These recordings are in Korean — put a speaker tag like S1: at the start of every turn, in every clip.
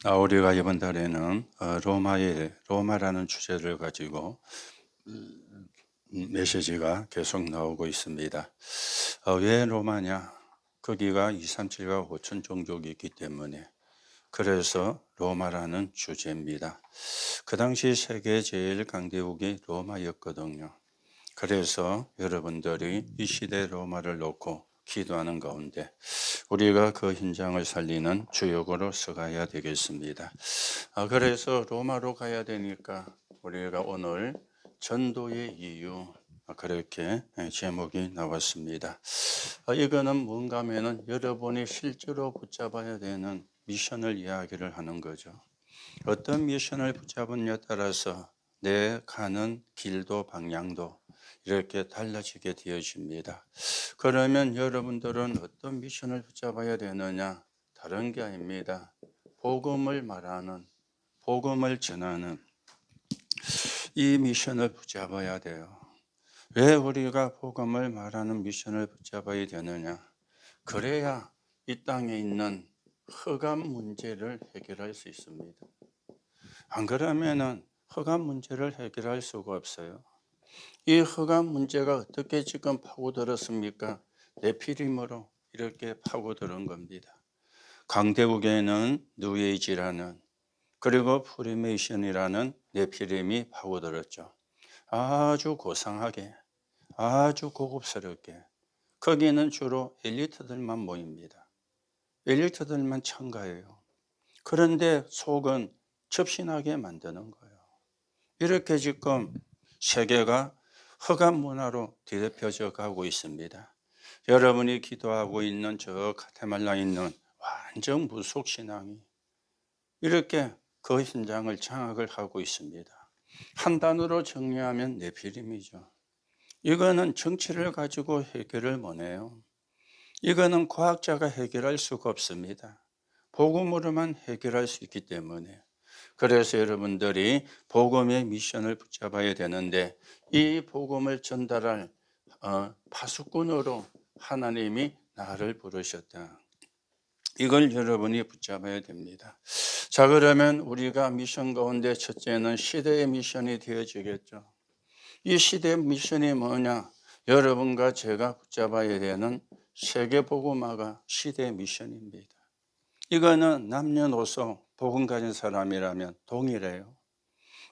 S1: 우리가 이번 달에는 로마라는 주제를 가지고 메시지가 계속 나오고 있습니다. 왜 로마냐? 거기가 237가 5천 종족이 있기 때문에 그래서 로마라는 주제입니다. 그 당시 세계 제일 강대국이 로마였거든요. 그래서 여러분들이 이 시대 로마를 놓고 기도하는 가운데 우리가 그 현장을 살리는 주역으로 서가야 되겠습니다. 그래서 로마로 가야 되니까 우리가 오늘 전도의 이유 그렇게 제목이 나왔습니다. 이거는 뭔가 하면은 여러분이 실제로 붙잡아야 되는 미션을 이야기를 하는 거죠. 어떤 미션을 붙잡느냐에 따라서 내 가는 길도 방향도 이렇게 달라지게 되어집니다. 그러면 여러분들은 어떤 미션을 붙잡아야 되느냐? 다른 게 아닙니다. 복음을 말하는, 복음을 전하는 이 미션을 붙잡아야 돼요. 왜 우리가 복음을 말하는 미션을 붙잡아야 되느냐? 그래야 이 땅에 있는 흑암 문제를 해결할 수 있습니다. 안 그러면은 흑암 문제를 해결할 수가 없어요. 이 흑암 문제가 어떻게 지금 파고들었습니까? 네피림으로 이렇게 파고드는 겁니다. 강대국에는 뉴에이지라는 그리고 프리메이션이라는 네피림이 파고들었죠. 아주 고상하게 아주 고급스럽게 거기는 주로 엘리트들만 모입니다. 엘리트들만 참가해요. 그런데 속은 접신하게 만드는 거예요. 이렇게 지금 세계가 흑암 문화로 뒤덮여져 가고 있습니다. 여러분이 기도하고 있는 저 가테말라에 있는 완전 무속 신앙이 이렇게 그 현장을 장악을 하고 있습니다. 한 단어로 정리하면 네피림이죠. 이거는 정치를 가지고 해결을 못해요. 이거는 과학자가 해결할 수가 없습니다. 복음으로만 해결할 수 있기 때문에. 그래서 여러분들이 복음의 미션을 붙잡아야 되는데 이 복음을 전달할 파수꾼으로 하나님이 나를 부르셨다. 이걸 여러분이 붙잡아야 됩니다. 자, 그러면 우리가 미션 가운데 첫째는 시대의 미션이 되어지겠죠. 이 시대의 미션이 뭐냐? 여러분과 제가 붙잡아야 되는 세계복음화가 시대의 미션입니다. 이거는 남녀노소 복음 가진 사람이라면 동일해요.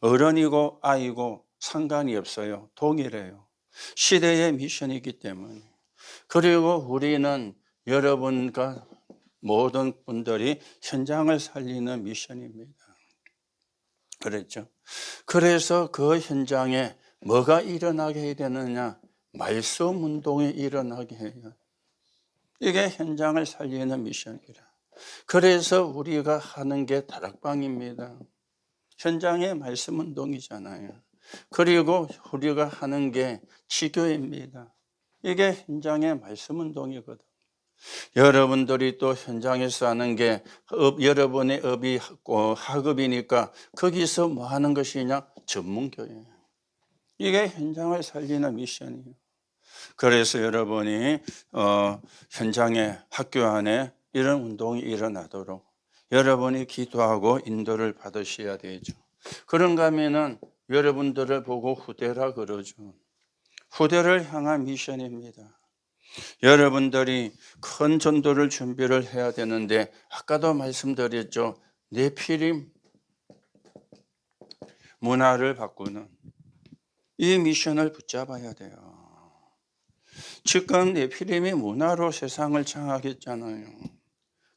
S1: 어른이고 아이고 상관이 없어요. 동일해요. 시대의 미션이기 때문에. 그리고 우리는 여러분과 모든 분들이 현장을 살리는 미션입니다. 그랬죠. 그래서 그 현장에 뭐가 일어나게 해야 되느냐? 말씀 운동이 일어나게 해요. 이게 현장을 살리는 미션이라. 그래서 우리가 하는 게 다락방입니다. 현장의 말씀 운동이잖아요. 그리고 우리가 하는 게 치교입니다. 이게 현장의 말씀 운동이거든. 여러분들이 또 현장에서 하는 게 여러분의 업이 학업이니까 거기서 뭐 하는 것이냐? 전문교회. 이게 현장을 살리는 미션이에요. 그래서 여러분이 현장에 학교 안에 이런 운동이 일어나도록 여러분이 기도하고 인도를 받으셔야 되죠. 그런가 하면은 여러분들을 보고 후대라 그러죠. 후대를 향한 미션입니다. 여러분들이 큰 전도를 준비를 해야 되는데 아까도 말씀드렸죠. 네피림 문화를 바꾸는 이 미션을 붙잡아야 돼요. 지금 네피림이 문화로 세상을 장악했잖아요.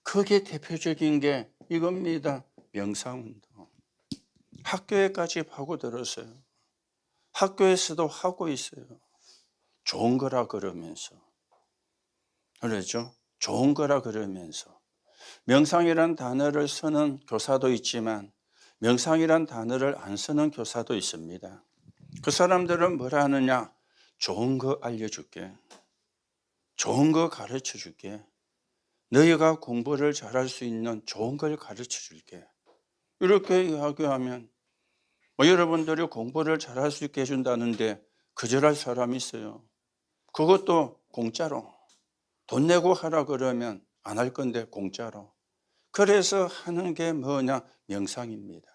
S1: 그게 대표적인 게 이겁니다. 명상운동. 학교에까지 파고들었어요. 학교에서도 하고 있어요. 좋은 거라 그러면서. 그렇죠? 좋은 거라 그러면서. 명상이란 단어를 쓰는 교사도 있지만 명상이란 단어를 안 쓰는 교사도 있습니다. 그 사람들은 뭐라 하느냐? 좋은 거 알려줄게. 좋은 거 가르쳐 줄게. 너희가 공부를 잘할 수 있는 좋은 걸 가르쳐 줄게. 이렇게 이야기하면 여러분들이 공부를 잘할 수 있게 해준다는데 거절할 사람이 있어요. 그것도 공짜로. 돈 내고 하라 그러면 안 할 건데 공짜로. 그래서 하는 게 뭐냐? 명상입니다.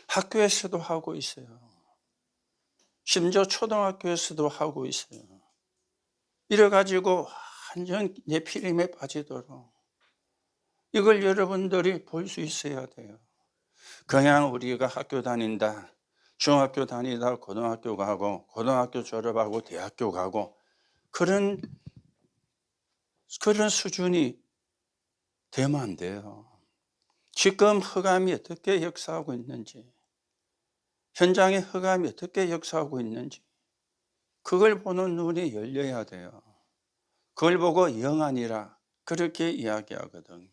S1: 학교에서도 하고 있어요. 심지어 초등학교에서도 하고 있어요. 이래가지고 완전 네피림에 빠지도록 이걸 여러분들이 볼 수 있어야 돼요. 그냥 우리가 학교 다닌다, 중학교 다니다 고등학교 가고 고등학교 졸업하고 대학교 가고 그런 수준이 되면 안 돼요. 지금 흑암이 어떻게 역사하고 있는지, 현장의 흑암이 어떻게 역사하고 있는지 그걸 보는 눈이 열려야 돼요. 그걸 보고 영안이라 그렇게 이야기하거든.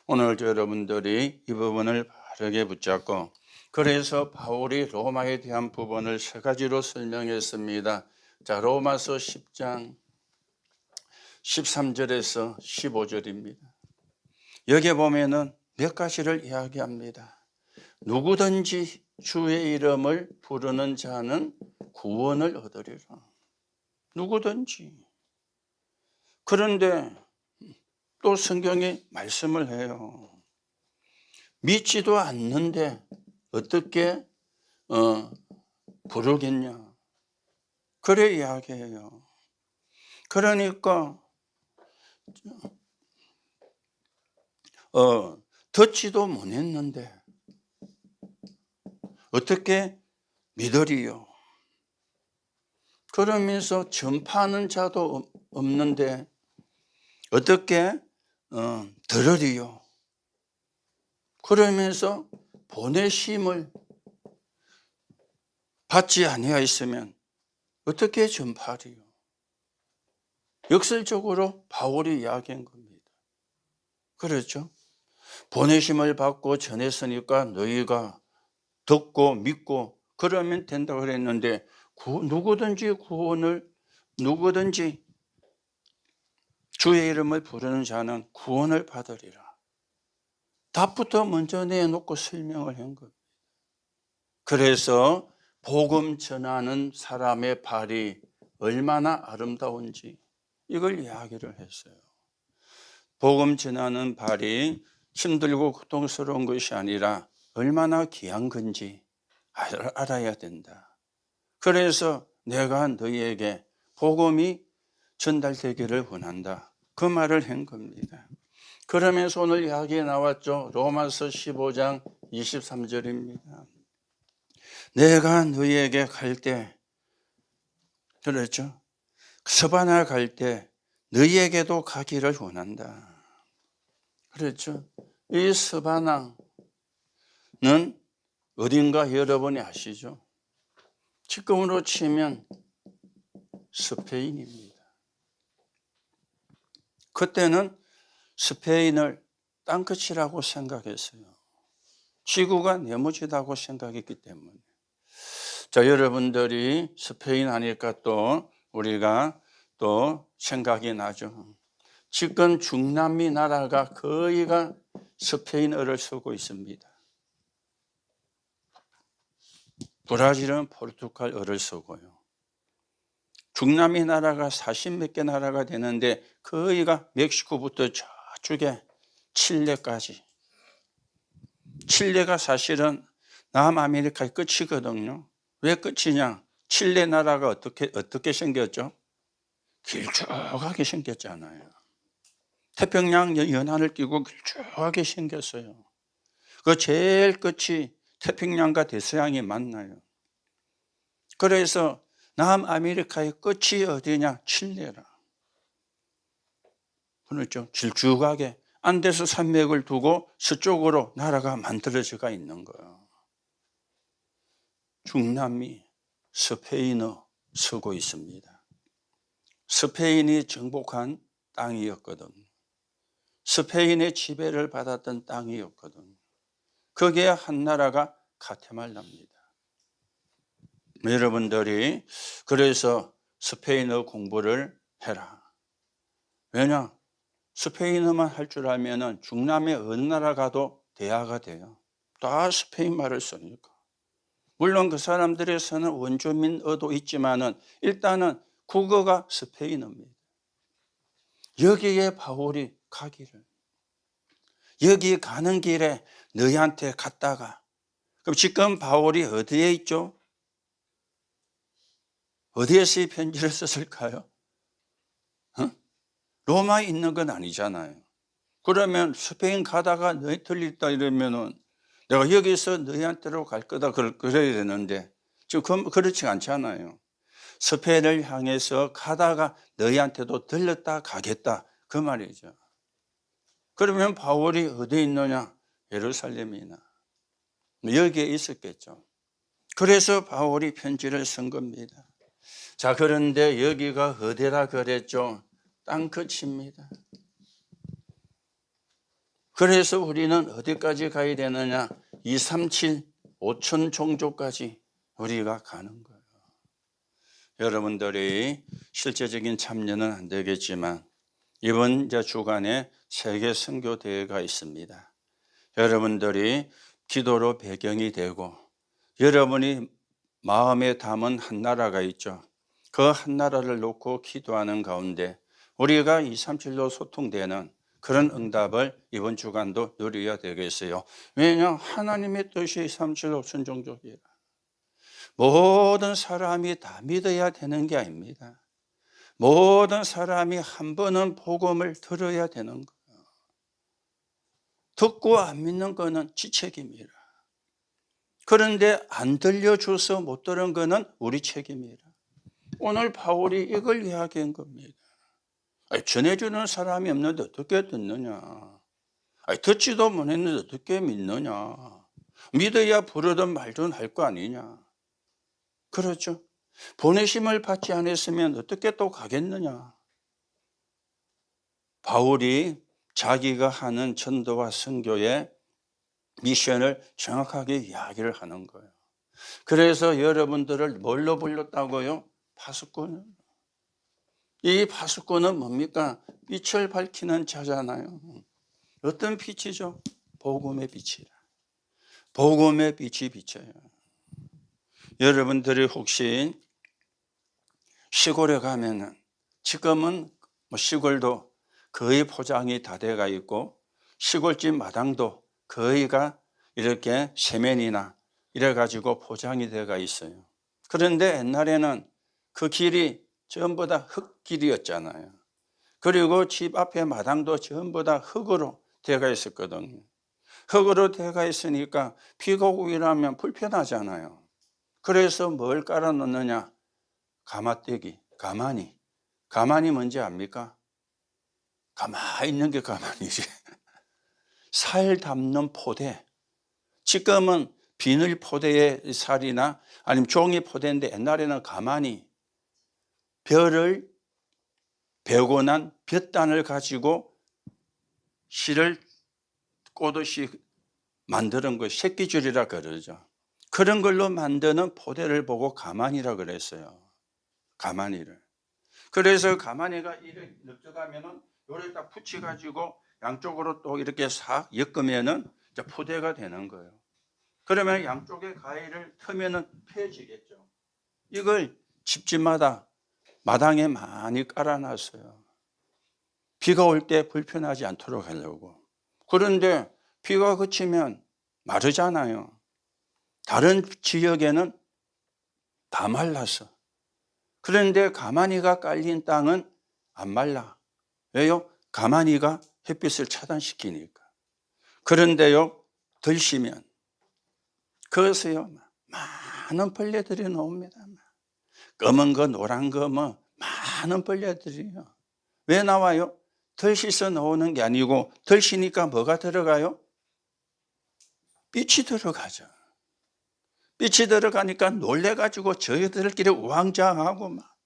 S1: 오늘 여러분들이 이 부분을 바르게 붙잡고, 그래서 바울이 로마에 대한 부분을 세 가지로 설명했습니다. 자, 로마서 10장 13절에서 15절입니다. 여기에 보면은 몇 가지를 이야기합니다. 누구든지 주의 이름을 부르는 자는 구원을 얻으리라. 누구든지. 그런데 또 성경에 말씀을 해요. 믿지도 않는데 어떻게 부르겠냐. 그래 이야기해요. 그러니까 듣지도 못했는데 어떻게 믿으리요. 그러면서 전파하는 자도 없는데 어떻게 들으리요. 그러면서 보내심을 받지 아니하였으면 어떻게 전파하리요. 역설적으로 바울이 이야기한 겁니다. 그렇죠? 보내심을 받고 전했으니까 너희가 듣고 믿고 그러면 된다고 그랬는데 누구든지 주의 이름을 부르는 자는 구원을 받으리라. 답부터 먼저 내놓고 설명을 한 겁니다. 그래서 복음 전하는 사람의 발이 얼마나 아름다운지 이걸 이야기를 했어요. 복음 전하는 발이 힘들고 고통스러운 것이 아니라 얼마나 귀한 건지 알아야 된다. 그래서 내가 너희에게 복음이 전달되기를 원한다. 그 말을 한 겁니다. 그러면서 오늘 이야기에 나왔죠. 로마서 15장 23절입니다. 내가 너희에게 갈 때, 그렇죠? 서바나 갈 때 너희에게도 가기를 원한다. 그렇죠? 이 서바나는 어딘가 여러분이 아시죠? 지금으로 치면 스페인입니다. 그때는 스페인을 땅끝이라고 생각했어요. 지구가 네모지다고 생각했기 때문에. 자, 여러분들이 스페인 하니까 또 우리가 또 생각이 나죠. 지금 중남미 나라가 거의가 스페인어를 쓰고 있습니다. 브라질은 포르투갈어를 쓰고요. 중남미 나라가 40몇 개 나라가 되는데 거의가 멕시코부터 저쪽에 칠레까지. 칠레가 사실은 남아메리카의 끝이거든요. 왜 끝이냐? 칠레 나라가 어떻게 생겼죠? 길쭉하게 생겼잖아요. 태평양 연안을 끼고 길쭉하게 생겼어요. 그 제일 끝이 태평양과 대서양이 만나요. 그래서 남아메리카의 끝이 어디냐? 칠레라. 그렇죠. 길쭉하게 안데스 산맥을 두고 서쪽으로 나라가 만들어져가 있는 거예요. 중남미 스페인어 쓰고 있습니다. 스페인이 정복한 땅이었거든. 스페인의 지배를 받았던 땅이었거든. 거기에 한 나라가 가테말라입니다. 여러분들이 그래서 스페인어 공부를 해라. 왜냐? 스페인어만 할 줄 알면 중남미 어느 나라 가도 대화가 돼요. 다 스페인 말을 쓰니까. 물론 그 사람들에서는 원주민어도 있지만은 일단은 국어가 스페인어입니다. 여기에 바울이 가기를. 여기 가는 길에 너희한테 갔다가, 그럼 지금 바울이 어디에 있죠? 어디에서 이 편지를 썼을까요? 어? 로마에 있는 건 아니잖아요. 그러면 스페인 가다가 너희 들렸다 이러면은 내가 여기서 너희한테로 갈 거다 그래야 되는데 지금 그렇지 않잖아요. 스페인을 향해서 가다가 너희한테도 들렸다 가겠다 그 말이죠. 그러면 바울이 어디에 있느냐? 예루살렘이나 여기에 있었겠죠. 그래서 바울이 편지를 쓴 겁니다. 자, 그런데 여기가 어디라 그랬죠? 땅끝입니다. 그래서 우리는 어디까지 가야 되느냐? 237, 5천 종족까지 우리가 가는 거예요. 여러분들이 실제적인 참여는 안 되겠지만 이번 주간에 세계 선교 대회가 있습니다. 여러분들이 기도로 배경이 되고 여러분이 마음에 담은 한 나라가 있죠. 그 한 나라를 놓고 기도하는 가운데 우리가 237로 소통되는 그런 응답을 이번 주간도 누려야 되겠어요. 왜냐? 하나님의 뜻이 237 5천 종족이라. 모든 사람이 다 믿어야 되는 게 아닙니다. 모든 사람이 한 번은 복음을 들어야 되는 거예요. 듣고 안 믿는 거는 지 책임이라. 그런데 안 들려줘서 못 들은 거는 우리 책임이라. 오늘 바울이 이걸 이야기한 겁니다. 전해주는 사람이 없는데 어떻게 듣느냐. 듣지도 못했는데 어떻게 믿느냐. 믿어야 부르든 말든 할 거 아니냐. 그렇죠. 보내심을 받지 않았으면 어떻게 또 가겠느냐. 바울이 자기가 하는 전도와 선교의 미션을 정확하게 이야기를 하는 거예요. 그래서 여러분들을 뭘로 불렀다고요? 파수꾼. 이 파수꾼은 뭡니까? 빛을 밝히는 자잖아요. 어떤 빛이죠? 복음의 빛이라. 복음의 빛이 비쳐요. 여러분들이 혹시 시골에 가면은 지금은 시골도 거의 포장이 다 돼가 있고 시골집 마당도 거의가 이렇게 세면이나 이래 가지고 포장이 돼가 있어요. 그런데 옛날에는 그 길이 전부 다 흙길이었잖아요. 그리고 집 앞에 마당도 전부 다 흙으로 되어 있었거든요. 흙으로 되어 있으니까 비가 오고 이러면 불편하잖아요. 그래서 뭘 깔아 놓느냐? 가마떼기, 가만히. 가만히 뭔지 압니까? 가만히 있는 게 가만히지. 살 담는 포대. 지금은 비닐 포대의 살이나 아니면 종이 포대인데 옛날에는 가만히 벼를 베고 난 볕단을 가지고 실을 꼬듯이 만드는 거 새끼줄이라 그러죠. 그런 걸로 만드는 포대를 보고 가만히라 그랬어요. 가만히를. 그래서 가만히가 이렇게 넓적하면은 요를 딱 붙여가지고 양쪽으로 또 이렇게 싹 엮으면은 이제 포대가 되는 거예요. 그러면 양쪽에 가위를 트면은 펴지겠죠. 이걸 집집마다 마당에 많이 깔아놨어요. 비가 올 때 불편하지 않도록 하려고. 그런데 비가 그치면 마르잖아요. 다른 지역에는 다 말랐어. 그런데 가마니가 깔린 땅은 안 말라. 왜요? 가마니가 햇빛을 차단시키니까. 그런데요, 들시면 그것이요, 많은 벌레들이 나옵니다. 검은 거, 노란 거, 많은 벌레들이요. 왜 나와요? 덜시서 나오는 게 아니고 덜시니까 뭐가 들어가요? 빛이 들어가죠. 빛이 들어가니까 놀래가지고 저희들끼리 우왕좌왕하고 막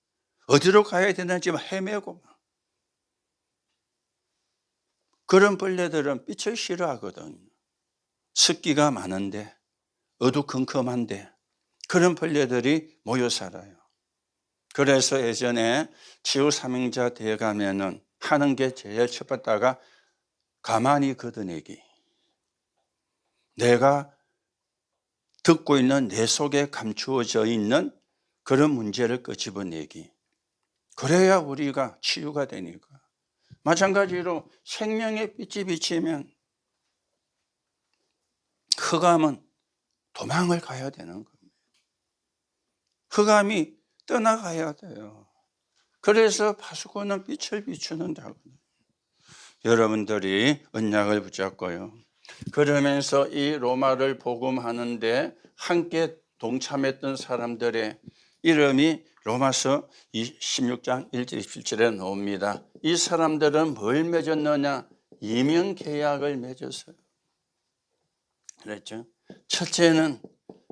S1: 어디로 가야 되는지 막 헤매고 막. 그런 벌레들은 빛을 싫어하거든요. 습기가 많은데 어두컴컴한데 그런 벌레들이 모여 살아요. 그래서 예전에 치유삼행자 대회 가면은 하는 게 제일 첫 번째가 가만히 걷어내기. 내가 듣고 있는 내 속에 감추어져 있는 그런 문제를 끄집어내기. 그래야 우리가 치유가 되니까. 마찬가지로 생명의 빛이 비치면 흑암은 도망을 가야 되는 겁니다. 흑암이 떠나가야 돼요. 그래서 파수꾼은 빛을 비추는다고. 여러분들이 언약을 붙잡고요. 그러면서 이 로마를 복음하는데 함께 동참했던 사람들의 이름이 로마서 16장 1절 17절에 나옵니다. 이 사람들은 뭘 맺었느냐? 이명계약을 맺었어요. 그랬죠. 첫째는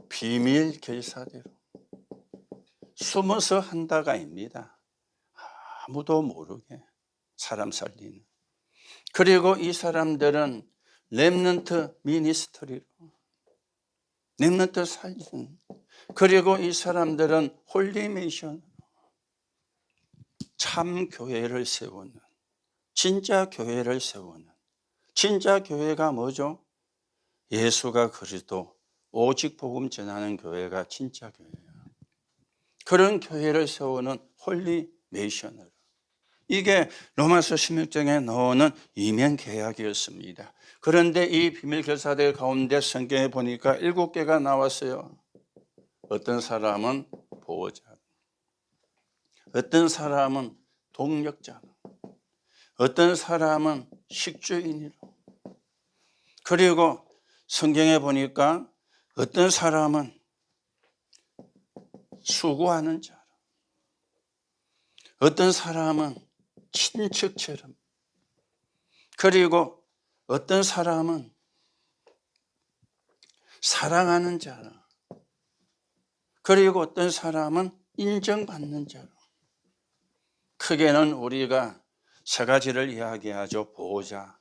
S1: 비밀 결사대로 숨어서 한다가 아닙니다. 아무도 모르게 사람 살리는. 그리고 이 사람들은 렘넌트 미니스터리로 렘넌트 살리는. 그리고 이 사람들은 홀리메이션 참 교회를 세우는, 진짜 교회를 세우는. 진짜 교회가 뭐죠? 예수가 그리스도 오직 복음 전하는 교회가 진짜 교회예요. 그런 교회를 세우는 홀리메이션으로. 이게 로마서 16장에 나오는 이면 계약이었습니다. 그런데 이 비밀 결사대 가운데 성경에 보니까 7개가 나왔어요. 어떤 사람은 보호자, 어떤 사람은 동력자, 어떤 사람은 식주인으로, 그리고 성경에 보니까 어떤 사람은 수고하는 자로, 어떤 사람은 친척처럼, 그리고 어떤 사람은 사랑하는 자로, 그리고 어떤 사람은 인정받는 자로. 크게는 우리가 세 가지를 이야기하죠. 보호자.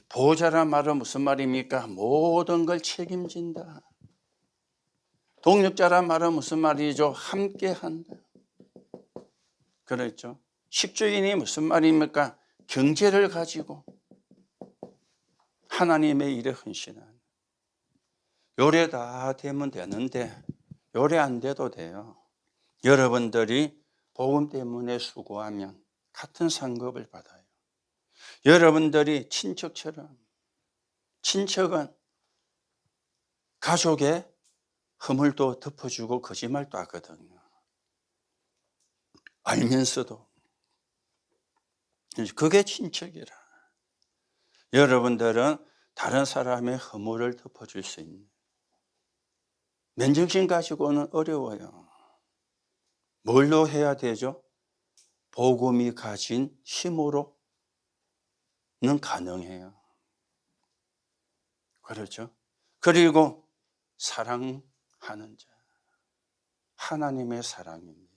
S1: 보호자란 말은 무슨 말입니까? 모든 걸 책임진다. 동력자란 말은 무슨 말이죠? 함께한다. 그렇죠. 식주인이 무슨 말입니까? 경제를 가지고 하나님의 일에 헌신한. 요래 다 되면 되는데 요래 안 돼도 돼요. 여러분들이 복음 때문에 수고하면 같은 상급을 받아요. 여러분들이 친척처럼, 친척은 가족의 허물도 덮어주고 거짓말도 하거든요. 알면서도. 그게 친척이라. 여러분들은 다른 사람의 허물을 덮어줄 수 있는. 맨정신 가지고는 어려워요. 뭘로 해야 되죠? 복음이 가진 힘으로는 가능해요. 그렇죠? 그리고 사랑하는 자. 하나님의 사랑입니다.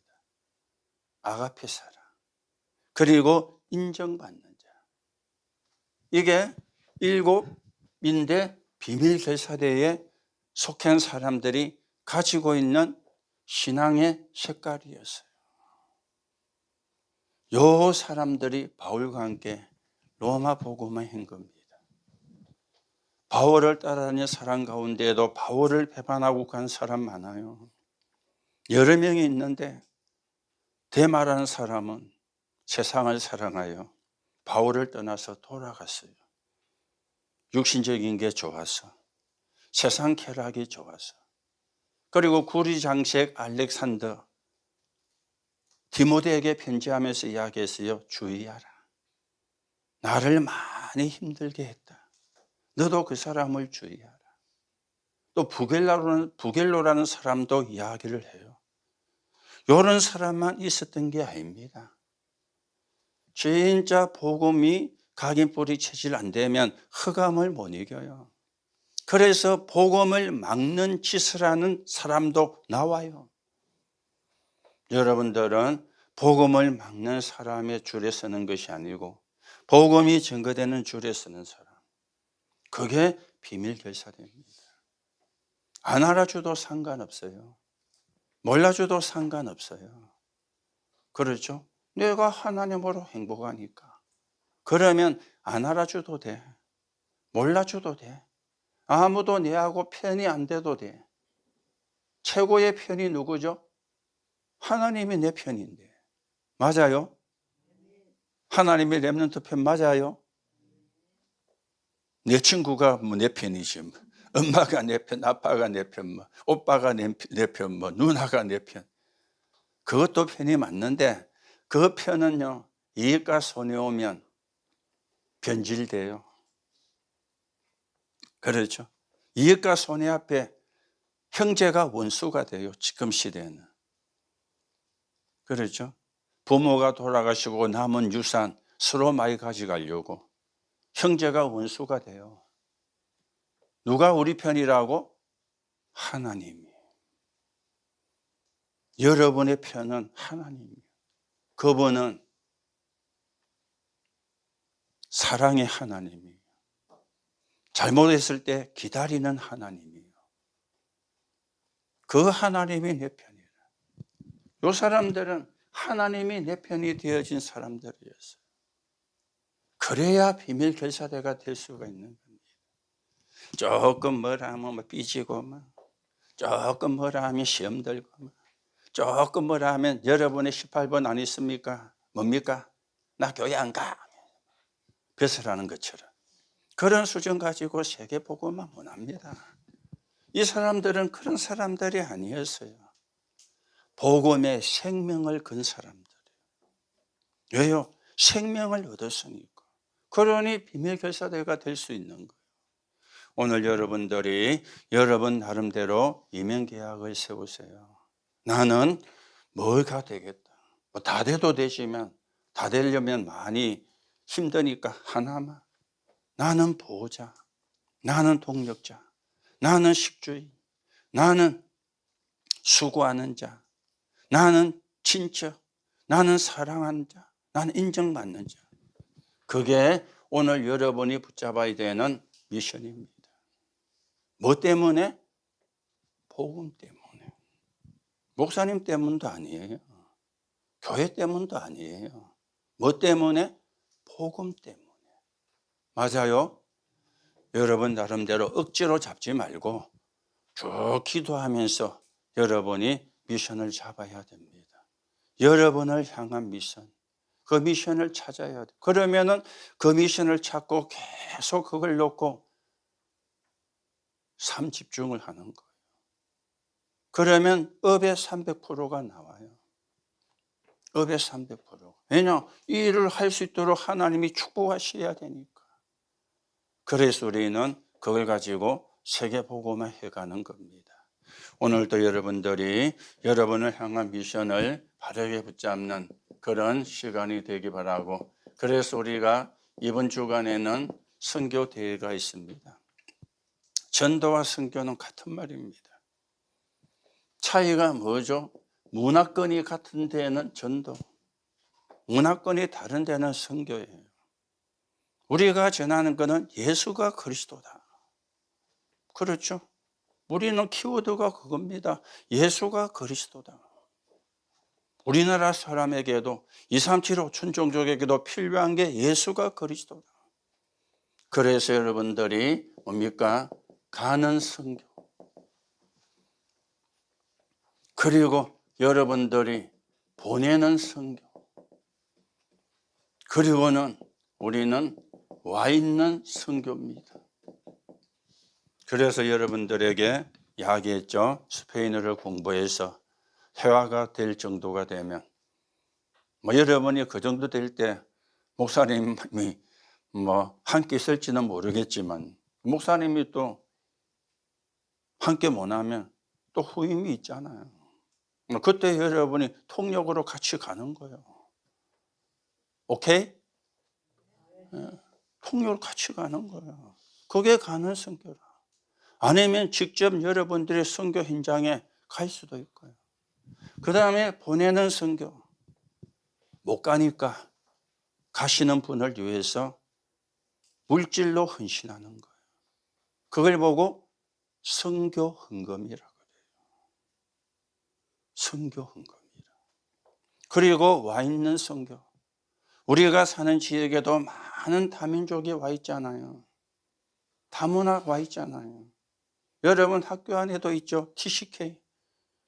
S1: 아가페 사랑. 그리고 인정받는 자. 이게 7인데 비밀 결사대에 속한 사람들이 가지고 있는 신앙의 색깔이었어요. 요 사람들이 바울과 함께 로마 복음을 한 겁니다. 바울을 따라다니는 사람 가운데에도 바울을 배반하고 간 사람 많아요. 여러 명이 있는데 데마라는 사람은 세상을 사랑하여 바울을 떠나서 돌아갔어요. 육신적인 게 좋아서, 세상 쾌락이 좋아서. 그리고 구리장색 알렉산더 디모데에게 편지하면서 이야기했어요. 주의하라. 나를 많이 힘들게 했다. 너도 그 사람을 주의하라. 또 부겔로라는 사람도 이야기를 해요. 이런 사람만 있었던 게 아닙니다. 진짜 복음이 각인뿌리 체질 안 되면 흑암을 못 이겨요. 그래서 복음을 막는 짓을 하는 사람도 나와요. 여러분들은 복음을 막는 사람의 줄에 서는 것이 아니고 복음이 증거되는 줄에 서는 사람. 그게 비밀 결사대입니다. 안 알아줘도 상관없어요. 몰라줘도 상관없어요. 그렇죠? 내가 하나님으로 행복하니까. 그러면 안 알아줘도 돼. 몰라줘도 돼. 아무도 내하고 편이 안 돼도 돼. 최고의 편이 누구죠? 하나님이 내 편인데. 맞아요? 하나님의 렘넌트 편 맞아요? 내 친구가 뭐 내 편이지. 엄마가 내 편, 아빠가 내 편, 뭐 오빠가 내 편, 뭐 누나가 내 편. 그것도 편이 맞는데 그 편은요, 이익과 손해 오면 변질돼요. 그렇죠. 이익과 손해 앞에 형제가 원수가 돼요. 지금 시대에는. 그렇죠. 부모가 돌아가시고 남은 유산 서로 많이 가져가려고 형제가 원수가 돼요. 누가 우리 편이라고? 하나님이. 여러분의 편은 하나님이에요. 그분은 사랑의 하나님이에요. 잘못했을 때 기다리는 하나님이에요. 그 하나님이 내 편이라. 이 사람들은 하나님이 내 편이 되어진 사람들이었어요. 그래야 비밀 결사대가 될 수가 있는 겁니다. 조금 뭐라 하면 삐지고, 조금 뭐라 하면 시험 들고, 조금 뭐라 하면 여러분의 18번 안 있습니까? 뭡니까? 나 교회 안 가. 벼슬하는 것처럼. 그런 수준 가지고 세계복음만 원합니다. 이 사람들은 그런 사람들이 아니었어요. 복음의 생명을 건 사람들이에요. 왜요? 생명을 얻었으니까. 그러니 비밀 결사대가 될 수 있는 거예요. 오늘 여러분들이 여러분 나름대로 이명계약을 세우세요. 나는 뭐가 되겠다. 뭐 다 돼도 되지만 다 되려면 많이 힘드니까 하나만. 나는 보호자, 나는 동력자, 나는 식주인, 나는 수고하는 자, 나는 친척, 나는 사랑하는 자, 나는 인정받는 자. 그게 오늘 여러분이 붙잡아야 되는 미션입니다. 뭐 때문에? 복음 때문에. 목사님 때문도 아니에요. 교회 때문도 아니에요. 뭐 때문에? 복음 때문에. 맞아요. 여러분 나름대로 억지로 잡지 말고 쭉 기도하면서 여러분이 미션을 잡아야 됩니다. 여러분을 향한 미션. 그 미션을 찾아야 돼. 그러면은 그 미션을 찾고 계속 그걸 놓고 삶 집중을 하는 거예요. 그러면 업의 300%가 나와요. 업의 300%. 왜냐? 이 일을 할 수 있도록 하나님이 축복하셔야 되니까. 그래서 우리는 그걸 가지고 세계복음화 해가는 겁니다. 오늘도 여러분들이 여러분을 향한 미션을 바르게 붙잡는 그런 시간이 되기 바라고, 그래서 우리가 이번 주간에는 선교 대회가 있습니다. 전도와 선교는 같은 말입니다. 차이가 뭐죠? 문화권이 같은 데는 전도, 문화권이 다른 데는 선교예요. 우리가 전하는 것은 예수가 그리스도다. 그렇죠? 우리는 키워드가 그겁니다. 예수가 그리스도다. 우리나라 사람에게도 237 5천 종족에게도 필요한 게 예수가 그리스도다. 그래서 여러분들이 뭡니까? 가는 선교. 그리고 여러분들이 보내는 선교. 그리고는 우리는 와 있는 선교입니다. 그래서 여러분들에게 이야기했죠. 스페인어를 공부해서 회화가 될 정도가 되면, 여러분이 그 정도 될 때 목사님이 함께 있을지는 모르겠지만, 목사님이 또 함께 못하면 또 후임이 있잖아요. 그때 여러분이 통역으로 같이 가는 거예요. 오케이? 통역으로 같이 가는 거예요. 그게 가는 선교라. 아니면 직접 여러분들의 선교 현장에 갈 수도 있고요. 그 다음에 보내는 선교. 못 가니까 가시는 분을 위해서 물질로 헌신하는 거예요. 그걸 보고 선교 헌금이라고 해요. 선교 헌금이라. 그리고 와 있는 선교. 우리가 사는 지역에도 많은 다민족이 와 있잖아요. 다문화 와 있잖아요. 여러분 학교 안에도 있죠. TCK,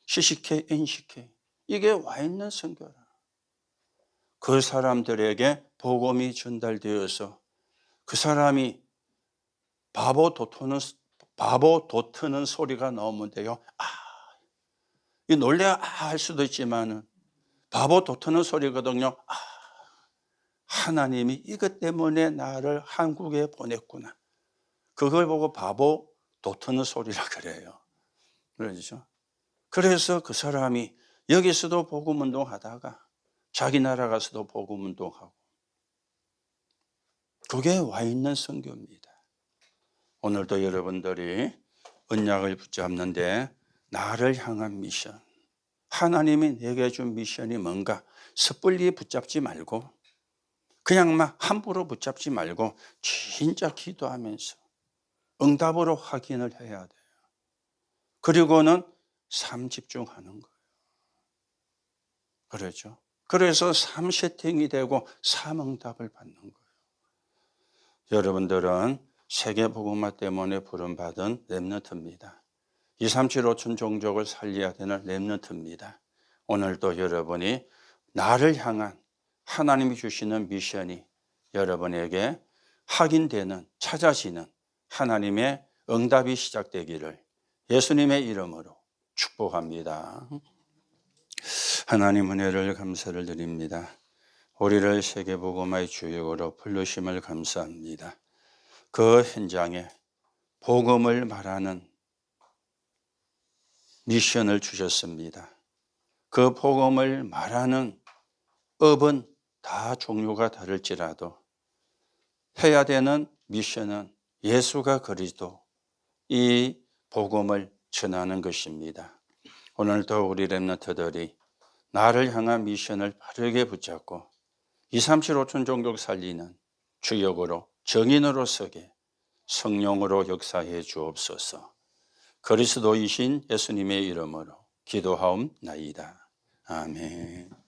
S1: CCK, NCK. 이게 와 있는 선교라. 그 사람들에게 복음이 전달되어서 그 사람이 바보 도토는 바보 도트는 소리가 나오면 돼요. 이 놀래야 할 수도 있지만은 바보 도트는 소리거든요. 하나님이 이것 때문에 나를 한국에 보냈구나. 그걸 보고 바보 도트는 소리라 그래요. 그러죠. 그래서 그 사람이 여기서도 복음 운동하다가 자기 나라 가서도 복음 운동하고, 그게 와 있는 선교입니다. 오늘도 여러분들이 언약을 붙잡는데 나를 향한 미션, 하나님이 내게 준 미션이 뭔가 섣불리 붙잡지 말고, 그냥 막 함부로 붙잡지 말고 진짜 기도하면서 응답으로 확인을 해야 돼요. 그리고는 삶 집중하는 거예요. 그렇죠. 그래서 삶 세팅이 되고 삶 응답을 받는 거예요. 여러분들은 세계 복음화 때문에 부름받은 렘넌트입니다. 237 5천 종족을 살려야 되는 렘넌트입니다. 오늘도 여러분이 나를 향한 하나님이 주시는 미션이 여러분에게 확인되는, 찾아지는 하나님의 응답이 시작되기를 예수님의 이름으로 축복합니다. 하나님 은혜를 감사를 드립니다. 우리를 세계복음화의 주역으로 부르심을 감사합니다. 그 현장에 복음을 말하는 미션을 주셨습니다. 그 복음을 말하는 업은 다 종류가 다를지라도 해야 되는 미션은 예수가 그리스도, 이 복음을 전하는 것입니다. 오늘도 우리 렘넌트들이 나를 향한 미션을 바르게 붙잡고 237 5천 종족 살리는 주역으로, 정인으로 서게 성령으로 역사해 주옵소서. 그리스도이신 예수님의 이름으로 기도하옵나이다. 아멘.